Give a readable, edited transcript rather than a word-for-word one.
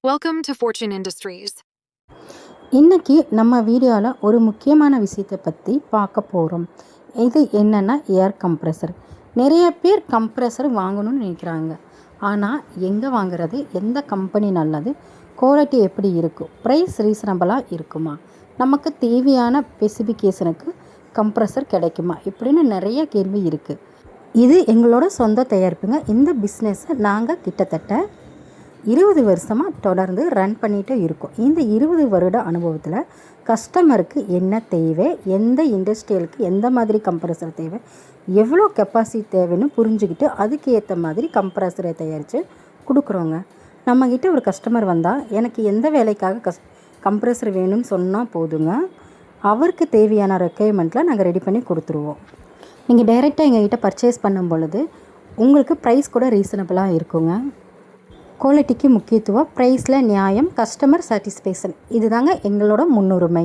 Welcome to Fortune Industries. இன்றைக்கி நம்ம வீடியோவில் ஒரு முக்கியமான விஷயத்தை பற்றி பார்க்க போகிறோம். இது என்னென்னா ஏர் கம்ப்ரெசர். நிறைய பேர் கம்ப்ரெசர் வாங்கணும்னு நினைக்கிறாங்க. ஆனால் எங்கே வாங்குறது, எந்த கம்பெனி நல்லது, குவாலிட்டி எப்படி இருக்கும், ப்ரைஸ் ரீசனபிளாக இருக்குமா, நமக்கு தேவையான ஸ்பெசிஃபிகேஷனுக்கு கம்ப்ரெசர் கிடைக்குமா, இப்படின்னு நிறைய கேள்வி இருக்குது. இது எங்களோட சொந்த தயாரிப்புங்க. இந்த பிஸ்னஸை நாங்கள் கிட்டத்தட்ட 20 வருஷமாக தொடர்ந்து ரன் பண்ணிகிட்டே இருக்கோம். இந்த 20 வருட அனுபவத்தில் கஸ்டமருக்கு என்ன தேவை, எந்த இண்டஸ்ட்ரியலுக்கு எந்த மாதிரி கம்ப்ரெசர் தேவை, எவ்வளோ கெப்பாசிட்டி தேவைன்னு புரிஞ்சுக்கிட்டு அதுக்கு ஏற்ற மாதிரி கம்ப்ரெசரை தயாரித்து கொடுக்குறோங்க. நம்மக்கிட்ட ஒரு கஸ்டமர் வந்தால் எனக்கு எந்த வேலைக்காக கம்ப்ரெசர் வேணும்னு சொன்னால் போதுங்க, அவருக்கு தேவையான ரெக்குயர்மெண்ட்டில் நாங்கள் ரெடி பண்ணி கொடுத்துருவோம். நீங்கள் டைரெக்டாக எங்கள்கிட்ட பர்ச்சேஸ் பண்ணும் பொழுது உங்களுக்கு ப்ரைஸ் கூட ரீசனபிளாக இருக்குங்க. குவாலிட்டிக்கு முக்கியத்துவம், ப்ரைஸில் நியாயம், கஸ்டமர் சாட்டிஸ்ஃபேக்ஷன், இதுதாங்க எங்களோட முன்னுரிமை.